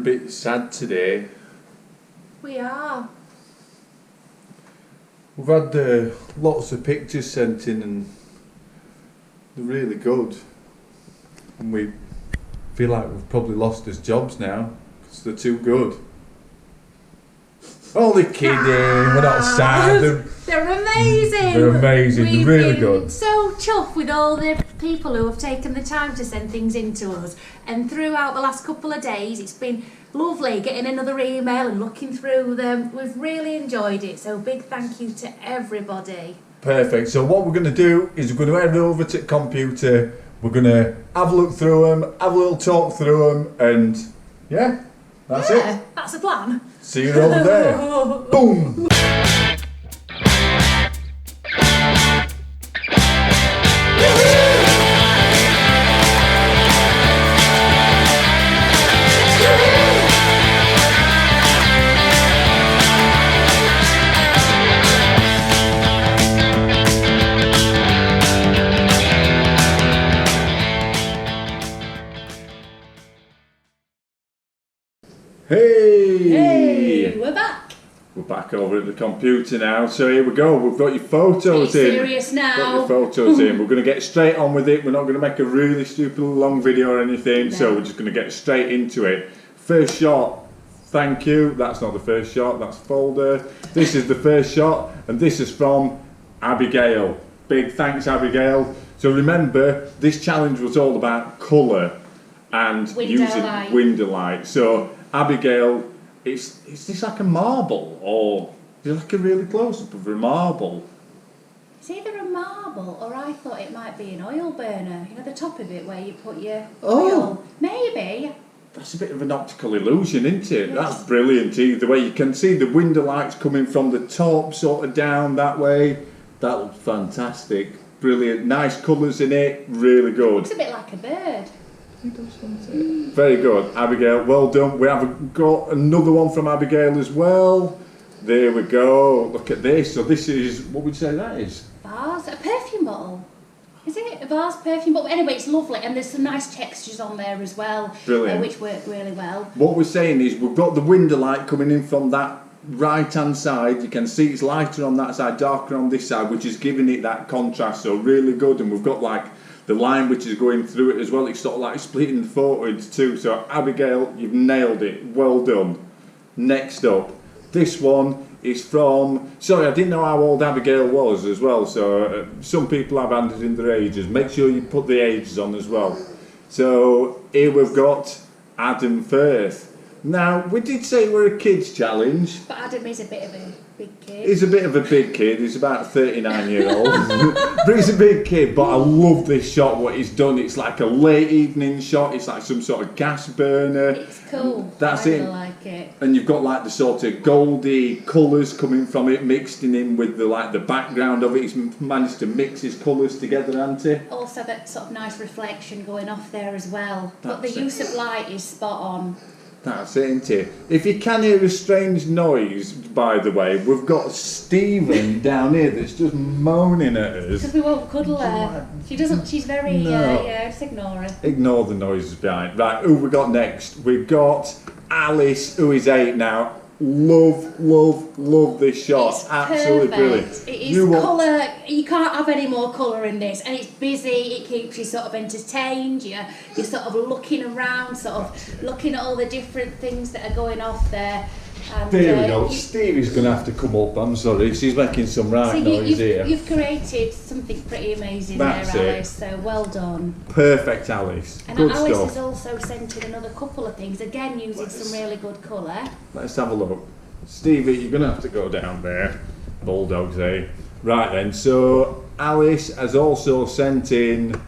bit sad today. We are. We've had lots of pictures sent in and they're really good. And we feel like we've probably lost his jobs now because they're too good. Only kidding, we're not sad. They're amazing. They're amazing, We've they're really been good. so chuffed with all the people who have taken the time to send things in to us. And throughout the last couple of days, it's been lovely getting another email and looking through them. We've really enjoyed it, so big thank you to everybody. Perfect. So what we're going to do is we're going to head over to the computer. We're going to have a look through them, have a little talk through them, and yeah, that's it. That's the plan. See you over there. Boom. Hey, we're back. We're back over at the computer now. So here we go. We've got your photos in. Serious now. Got your photos in. We're going to get straight on with it. We're not going to make a really stupid long video or anything. No. So we're just going to get straight into it. First shot. Thank you. That's not the first shot. That's folder. This is the first shot, and this is from Abigail. Big thanks, Abigail. So remember, this challenge was all about colour and using window light. So Abigail, is this like a marble or is it like a really close up of a marble? It's either a marble or I thought it might be an oil burner. You know, the top of it where you put your oil. Maybe. That's a bit of an optical illusion, isn't it? Yes. That's brilliant. Either way, you can see the window lights coming from the top, sort of down that way. That looks fantastic. Brilliant. Nice colours in it. Really good. Looks a bit like a bird. Very good, Abigail. Well done. We have got another one from Abigail as well. There we go. Look at this. So this is, what would you say that is? Vase? A perfume bottle. Is it a vase perfume bottle? Anyway, it's lovely and there's some nice textures on there as well. Brilliant. Which work really well. What we're saying is we've got the window light coming in from that right hand side. You can see it's lighter on that side, darker on this side, which is giving it that contrast. So really good. And we've got like the line which is going through it as well. It's sort of like splitting the photo into two. So Abigail, you've nailed it. Well done. Next up, this one is from, sorry, I didn't know how old Abigail was as well. So some people have handed in their ages. Make sure you put the ages on as well. So here we've got Adam Firth. Now, we did say we're a kids challenge. But Adam is a bit of a big kid. He's a bit of a big kid. He's about 39-year-old. But he's a big kid. But I love this shot, what he's done. It's like a late evening shot. It's like some sort of gas burner. It's cool. That's I it. really like it. And you've got like the sort of goldy colours coming from it, mixed in with the background of it. He's managed to mix his colours together, hasn't he? Also that sort of nice reflection going off there as well. But That's the it. use of light is spot on. That's it, isn't it? If you can hear a strange noise, by the way, we've got Stephen down here that's just moaning at us. Because we won't cuddle her. She doesn't, she's very, No. just ignore her. Ignore the noises behind. Right, who we got next? We've got Alice, who is 8 now. Love this shot. It's Absolutely perfect. brilliant. It is colour, you can't have any more colour in this, and it's busy, it keeps you sort of entertained, you're sort of looking around, sort of looking at all the different things that are going off there. And, There we go. Stevie's going to have to come up. I'm sorry. She's making some noise here. You've created something pretty amazing That's there, Alice, so well done. Perfect, Alice. And Good Alice stuff. has also sent in another couple of things, again using some really good colour. Let's have a look. Stevie, you're going to have to go down there. Bulldogs, eh? Right then, so Alice has also sent in...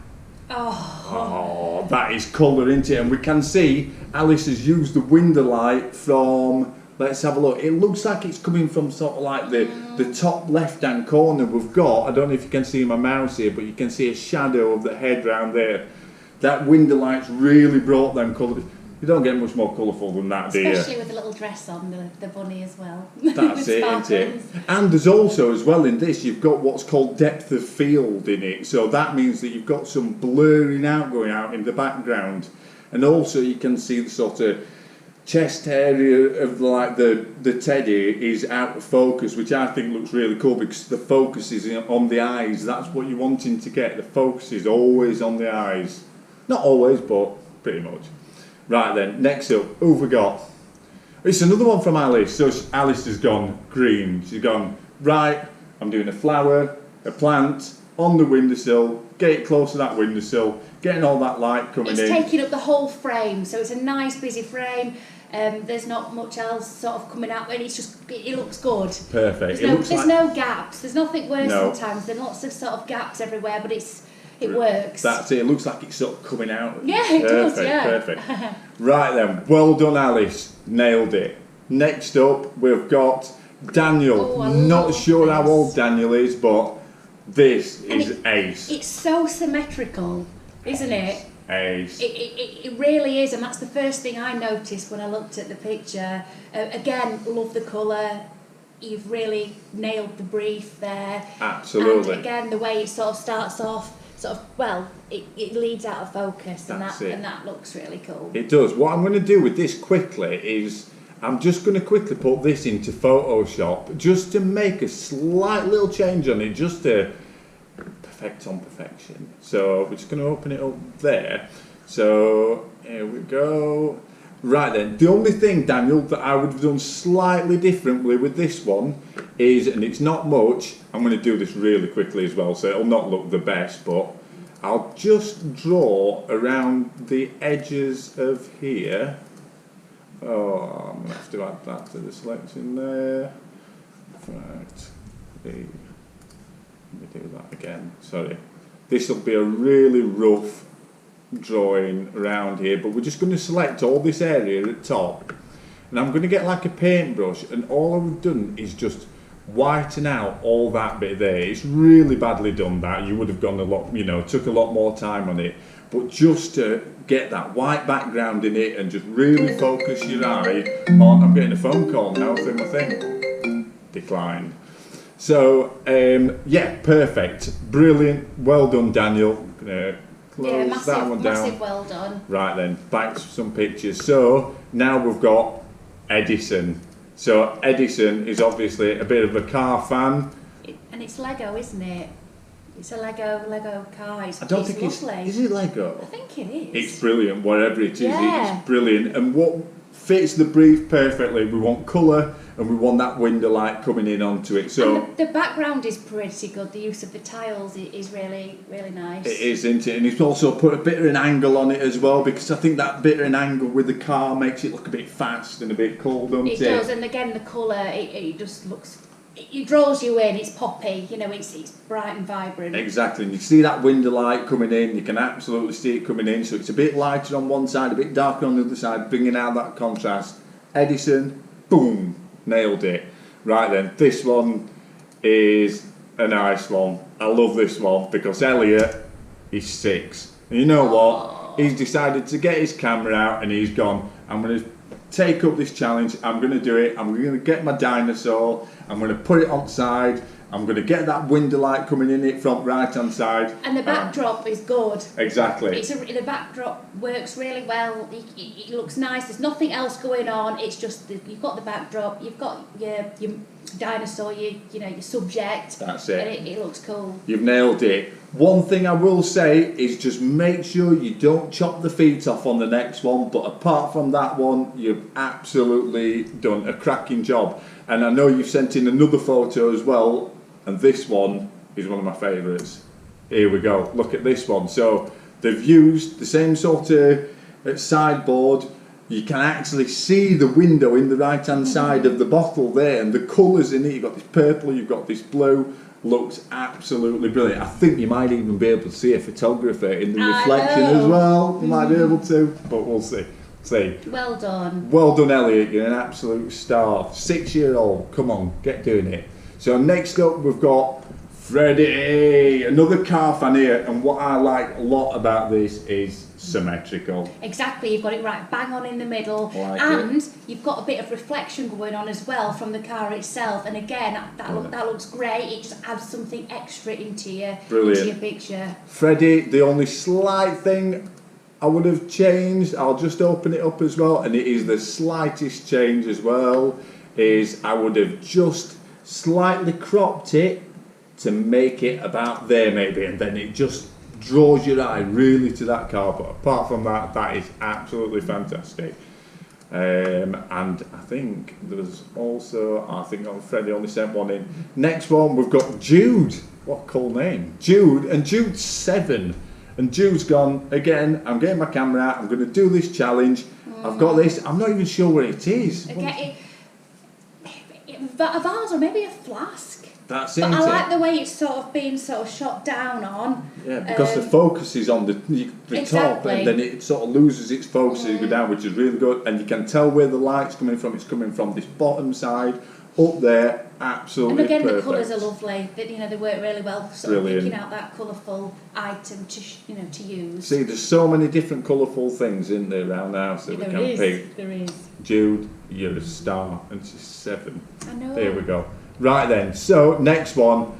Oh, that is colour, isn't it? And we can see Alice has used the window light from... Let's have a look. It looks like it's coming from sort of like the top left-hand corner we've got. I don't know if you can see my mouse here, but you can see a shadow of the head round there. That window light's really brought them colours. You don't get much more colourful than that, do you? Especially with a little dress on, the bunny as well. That's it, isn't it? And there's also, as well in this, you've got what's called depth of field in it. So that means that you've got some blurring out going out in the background. And also you can see the sort of chest area of like the teddy is out of focus, which I think looks really cool because the focus is on the eyes. That's what you're wanting to get. The focus is always on the eyes. Not always, but pretty much. Right then, next up, who've we got? It's another one from Alice. So Alice has gone green. She's gone, right, I'm doing a flower, a plant, on the windowsill, get it close to that windowsill, getting all that light coming in. It's taking up the whole frame, so it's a nice busy frame. There's not much else sort of coming out, and it looks good. Perfect. There's no gaps. There's nothing worse sometimes. There's lots of sort of gaps everywhere, but it works. That's it. It looks like it's sort of coming out. Yeah, it does. Yeah. Perfect. Right then. Well done, Alice. Nailed it. Next up, we've got Daniel. Not sure how old Daniel is, but this is ace. It's so symmetrical, isn't it? Ace. It really is, and that's the first thing I noticed when I looked at the picture. Again, love the colour. You've really nailed the brief there. Absolutely. And again, the way it sort of starts off, it leads out of focus, and that looks really cool. It does. What I'm going to do with this quickly is I'm just going to quickly put this into Photoshop just to make a slight little change on it, just to perfect on perfection. So we're just going to open it up there. So here we go. Right then, the only thing, Daniel, that I would have done slightly differently with this one is, and it's not much, I'm going to do this really quickly as well, so it'll not look the best, but I'll just draw around the edges of here. Oh, I'm going to have to add that to the selection there. Right. Let me do that again. Sorry. This will be a really rough drawing around here, but we're just going to select all this area at the top. And I'm going to get like a paintbrush, and all I've done is just whiten out all that bit there. It's really badly done, that. You would have gone a lot, took a lot more time on it. But just to get that white background in it and just really focus your eye on... I'm getting a phone call now through my thing. Declined. So, yeah, perfect. Brilliant. Well done, Daniel. Close that one down. Massive well done. Right then, back to some pictures. So, now we've got Edison. So, Edison is obviously a bit of a car fan. And it's Lego, isn't it? It's a Lego car. I don't think lovely. Is it Lego? I think it is. It's brilliant, whatever it is. Yeah. It's brilliant. And what fits the brief perfectly, we want colour and we want that window light coming in onto it. So and the background is pretty good. The use of the tiles is really, really nice. It is, isn't it? And it's also put a bit of an angle on it as well, because I think that bit of an angle with the car makes it look a bit fast and a bit cool, doesn't it? It does, and again the colour, it just looks... It draws you in, it's poppy, it's bright and vibrant. Exactly, and you see that window light coming in, you can absolutely see it coming in, so it's a bit lighter on one side, a bit darker on the other side, bringing out that contrast. Edison, boom, nailed it. Right then, this one is a nice one. I love this one because Elliot is 6. And you know what? He's decided to get his camera out and he's gone, I'm going to take up this challenge, I'm going to do it, I'm going to get my dinosaur, I'm going to put it on side, I'm going to get that window light coming in it from right hand side. And the backdrop is good. Exactly. The backdrop works really well, it looks nice, there's nothing else going on, it's just, you've got the backdrop, you've got your dinosaur, your subject. That's it. And it looks cool. You've nailed it. One thing I will say is just make sure you don't chop the feet off on the next one, but apart from that one, you've absolutely done a cracking job. And I know you've sent in another photo as well, and this one is one of my favourites. Here we go, look at this one. So they've used the same sort of sideboard. You can actually see the window in the right hand side of the bottle there, and the colours in it, you've got this purple, you've got this blue. Looks absolutely brilliant. I think you might even be able to see a photographer in the reflection as well. You might be able to, but we'll see. Well done. Well done, Elliot. You're an absolute star. 6-year-old. Come on, get doing it. So next up we've got Freddie, another car fan here, and what I like a lot about this is symmetrical. Exactly, you've got it right bang on in the middle, you've got a bit of reflection going on as well from the car itself, and again that looks great. It just adds something extra into your picture. Freddie, the only slight thing I would have changed, I'll just open it up as well, and it is the slightest change as well, is I would have just slightly cropped it to make it about there maybe, and then it just draws your eye really to that car. But apart from that, that is absolutely fantastic. And I think there was also, I think Freddie only sent one in. Next one, we've got Jude. What a cool name. Jude, and Jude's 7. And Jude's gone, again, I'm getting my camera out, I'm going to do this challenge. I've got this, I'm not even sure what it is. Okay, a vase or maybe a flask. That's it. But I like the way it's sort of being sort of shot down on. Yeah, because the focus is on the top, exactly. and then it sort of loses its focus as you go down, which is really good. And you can tell where the light's coming from. It's coming from this bottom side, up there, absolutely And again, perfect. the colours are lovely. They work really well. Sort Brilliant. of picking out that colourful item to use. See, there's so many different colourful things in there around the house that we can pick. There is. Jude, you're a star, and she's 7. I know. There we go. Right then, so next one.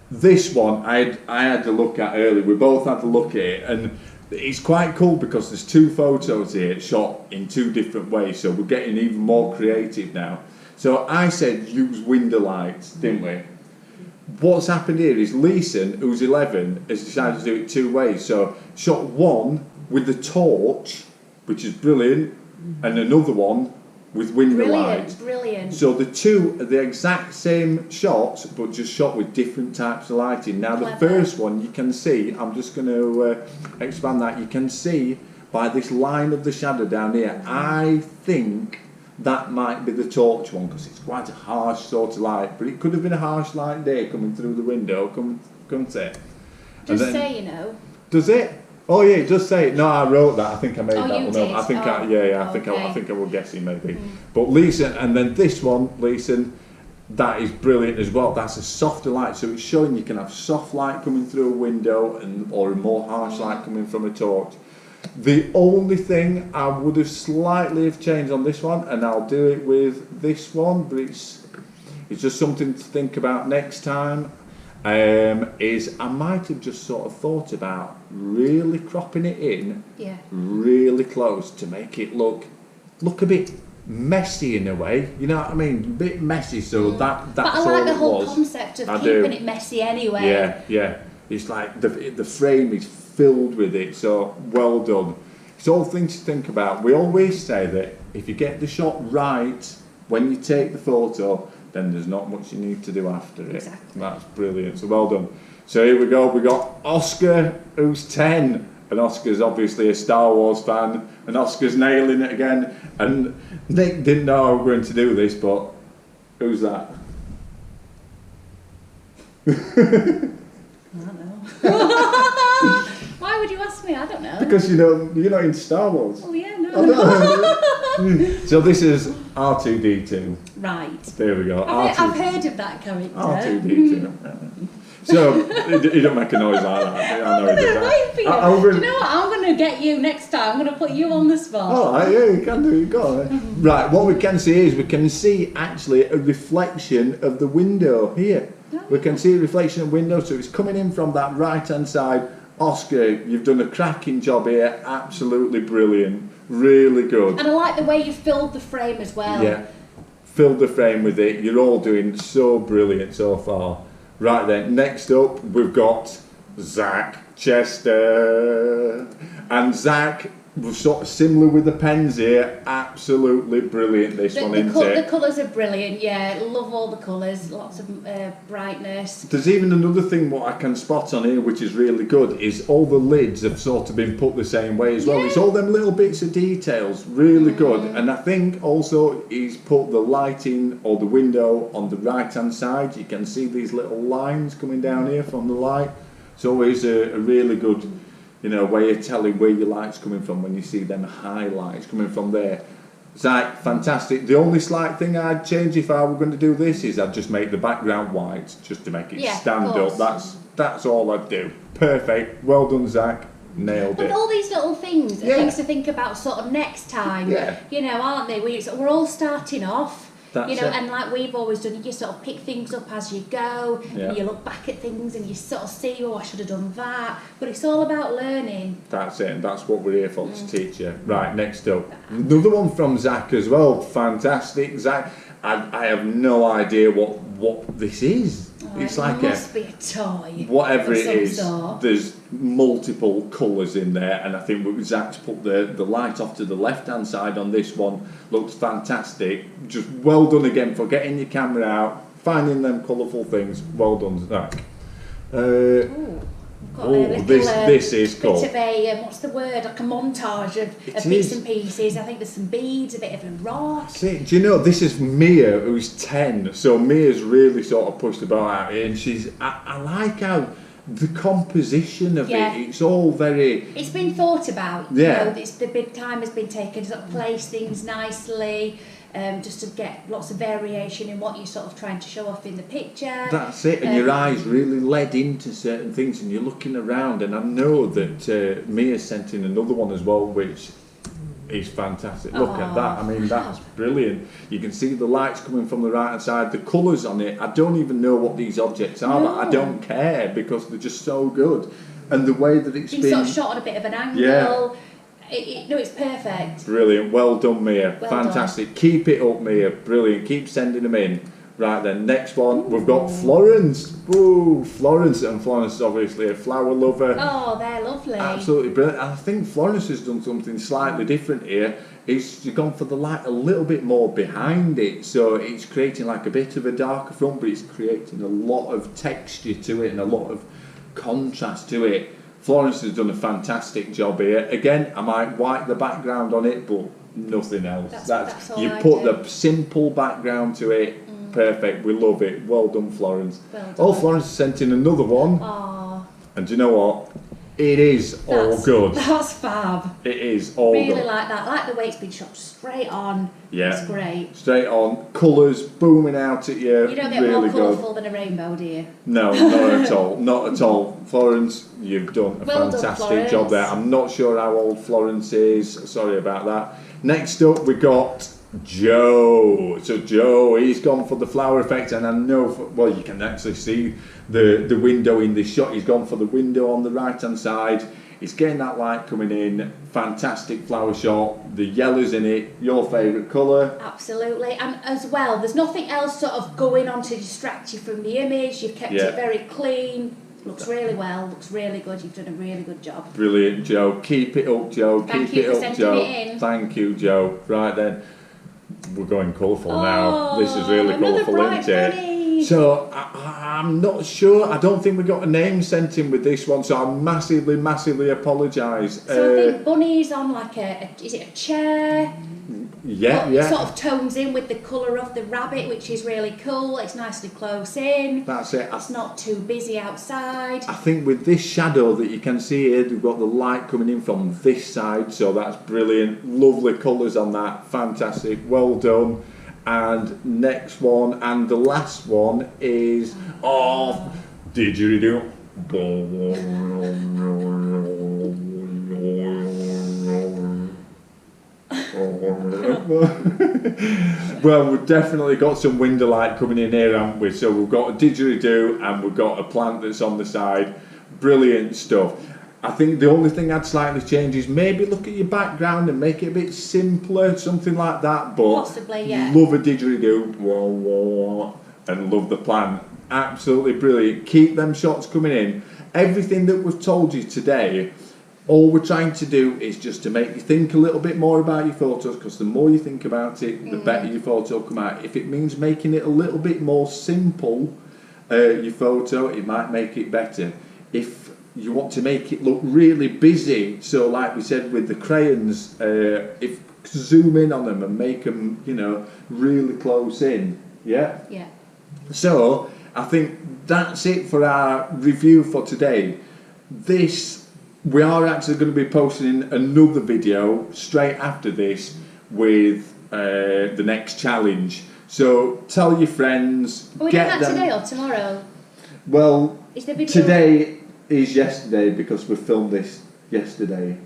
This one I had to look at earlier. We both had to look at it, and it's quite cool because there's 2 photos here shot in 2 different ways, so we're getting even more creative now. So I said use window lights, didn't we? What's happened here is Leeson, who's 11, has decided to do it 2 ways. So shot one with the torch, which is brilliant, and another one with window lights. Brilliant. So the 2 are the exact same shots, but just shot with different types of lighting. Now the first one you can see, I'm just going to expand that, you can see by this line of the shadow down here, I think that might be the torch one, because it's quite a harsh sort of light, but it could have been a harsh light day coming through the window, couldn't it? Just say, Does it? Oh yeah, it does say it. No, I wrote that. I think I made that one did? up. I think I think I was guessing maybe. Mm. But Leeson, and then this one, Leeson, that is brilliant as well. That's a softer light, so it's showing you can have soft light coming through a window or a more harsh light coming from a torch. The only thing I would have slightly have changed on this one, and I'll do it with this one, but it's just something to think about next time. Is I might have just sort of thought about really cropping it in really close to make it look a bit messy in a way, you know what I mean? A bit messy, so that's but I like the whole concept of keeping it messy anyway. Yeah. It's like the frame is filled with it, so well done. It's all things to think about. We always say that if you get the shot right when you take the photo, then there's not much you need to do after it. Exactly. That's brilliant, so well done. So here we go, we got Oscar, who's 10, and Oscar's obviously a Star Wars fan, and Oscar's nailing it again, and Nick didn't know I was going to do this, but who's that? I don't know. Why would you ask me? I don't know. Because you're not into Star Wars. Oh yeah, no. So this is R2D2. Right. There we go. I've heard of that character. R2D2. So he don't make a noise like that. I know he does that. Do you know what? I'm going to get you next time. I'm going to put you on the spot. All right, yeah, you can do it. Go on. Right, what we can see is we can see actually a reflection of the window here. We can see a reflection of the window, so it's coming in from that right-hand side. Oscar, you've done a cracking job here. Absolutely brilliant. Really good. And I like the way you filled the frame as well. Yeah, filled the frame with it. You're all doing so brilliant so far. Right then, next up we've got Zach Chester. And Zach was sort of similar with the pens here. Absolutely brilliant, this one, isn't it? The colours are brilliant, yeah. Love all the colours, lots of brightness. There's even another thing what I can spot on here which is really good, is all the lids have sort of been put the same way as well. Yeah. It's all them little bits of details, really good. And I think also he's put the lighting or the window on the right hand side. You can see these little lines coming down here from the light. It's always a really good way of telling where your light's coming from when you see them highlights coming from there. Zach, fantastic. The only slight thing I'd change if I were going to do this is I'd just make the background white, just to make it stand up. That's all I'd do. Perfect. Well done, Zach. Nailed it. But all these little things are things to think about sort of next time. Yeah. Aren't they? We're all starting off. That's you know, it. and like we've always done, you sort of pick things up as you go, Yeah. and you look back at things and you sort of see, oh, I should have done that. But it's all about learning. That's it, and that's what we're here for, to teach you. Right, next up. Another one from Zach as well. Fantastic. Zach, I have no idea what this is. It's it like must be a toy. whatever of it some is, sort. there's multiple colours in there, and I think Zach's put the light off to the left hand side on this one. Looks fantastic. Just well done again for getting your camera out, finding them colourful things. Well done, Zach. Ooh, got a little, this is cool. bit of a, what's the word, like a montage of bits is. and pieces. I think there's some beads, a bit of a rock. See, do you know, this is Mia, who's 10, so Mia's really sort of pushed about out here, and I like how the composition of Yeah. it, it's all very, It's been thought about. Yeah. You know, the big time has been taken to sort of place things nicely, just to get lots of variation in what you're sort of trying to show off in the picture. that's it, and your eyes really led into certain things, and you're looking around, and I know that Mia sent in another one as well, which is fantastic. Look at that, I mean, that's brilliant. You can see the lights coming from the right hand side, the colours on it. I don't even know what these objects are, but I don't care because they're just so good. And the way that it's It's been sort of shot on a bit of an angle. Yeah. No, it's perfect. brilliant. Well done, Mia. Well Fantastic. Keep it up, Mia. Brilliant. Keep sending them in. Right then, next one, we've got Florence. Ooh, Florence, and Florence is obviously a flower lover. Oh, they're lovely. Absolutely brilliant. And I think Florence has done something slightly different here. She's gone for the light a little bit more behind it, so it's creating like a bit of a darker front, but it's creating a lot of texture to it and a lot of contrast to it. Florence has done a fantastic job here. Again, I might wipe the background on it, but nothing else. That's all you I put do. the simple background to it. Perfect. We love it. Well done, Florence. Well done. Oh, Florence sent in another one. Oh, And do you know what? It is all that's good. That's fab. It is all Really good. like that. I like the way it's been shot straight on. Yeah. It's great. Straight on. Colours booming out at you. You don't get really more good. colourful than a rainbow, do you? No, not at all. Not at all. Florence, you've done a Well done, fantastic job there. Florence. I'm not sure how old Florence is. Sorry about that. Next up, we got Joe. So Joe, he's gone for the flower effect, and I know, well, you can actually see the window in this shot. He's gone for the window on the right hand side. He's getting that light coming in. Fantastic flower shot. The yellow's in it. Your favourite colour. Absolutely. And as well, there's nothing else sort of going on to distract you from the image. You've kept Yeah. it very clean. Looks really well. Looks really good. You've done a really good job. Brilliant, Joe. Keep it up, Joe. Thank Keep you it for up, sending Joe. it in. Thank you, Joe. Right then, we're going colourful now. This is really another colourful, bright isn't it? bunny. So I'm not sure. I don't think we got a name sent in with this one, so I massively apologise. So I think Bunny's on like is it a chair? Yeah, It yeah. sort of tones in with the colour of the rabbit, which is really cool. It's nicely close in. That's it. It's not too busy outside. I think with this shadow that you can see here, we've got the light coming in from this side, so that's brilliant. Lovely colours on that, fantastic, well done. And next one, and the last one is, oh, didgeridoo. Well, we've definitely got some window light coming in here, haven't we? So we've got a didgeridoo and we've got a plant that's on the side. Brilliant stuff. I think the only thing I'd slightly change is maybe look at your background and make it a bit simpler, something like that. But Possibly, yeah. love a didgeridoo, wah, wah, and love the plant. Absolutely brilliant. Keep them shots coming in. Everything that we've told you today, all we're trying to do is just to make you think a little bit more about your photos, because the more you think about it, the better your photo will come out. If it means making it a little bit more simple, your photo, it might make it better. If you want to make it look really busy, so like we said with the crayons, if zoom in on them and make them, you know, really close in. Yeah. Yeah. So I think that's it for our review for today. We are actually going to be posting another video straight after this with the next challenge. So tell your friends. Are we doing that today or tomorrow? Well, Is the video today is yesterday because we filmed this yesterday.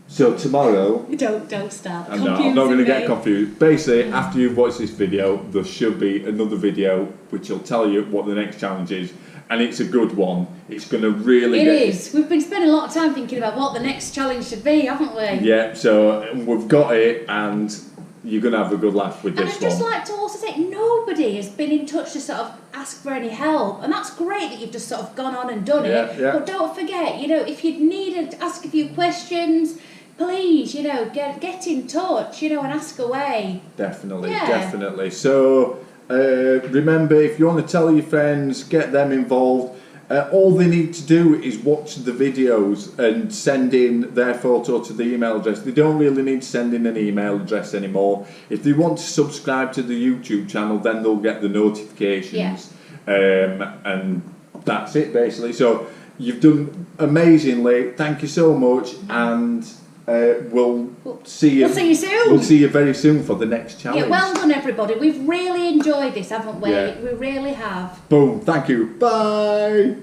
So tomorrow, Don't start. no, I'm not going to get me. confused. Basically, after you've watched this video, there should be another video which will tell you what the next challenge is, and it's a good one. It's going to really It get... is. We've been spending a lot of time thinking about what the next challenge should be, haven't we? Yeah, so we've got it, and you're going to have a good laugh with And this I'd just one. like to also say, nobody has been in touch to sort of ask for any help, and that's great that you've just sort of gone on and done it. Yeah. But don't forget, you know, if you need to ask a few questions, please, you know, get in touch, you know, and ask away. Definitely, Yeah. definitely. So remember, if you want to tell your friends, get them involved. All they need to do is watch the videos and send in their photo to the email address. They don't really need to send in an email address anymore. If they want to subscribe to the YouTube channel, then they'll get the notifications. And that's it, basically. So you've done amazingly. Thank you so much, and we'll see you. We'll see you soon. We'll see you very soon for the next challenge. Yeah, well done, everybody. We've really enjoyed this, haven't we? Yeah. We really have. Boom. Thank you. Bye.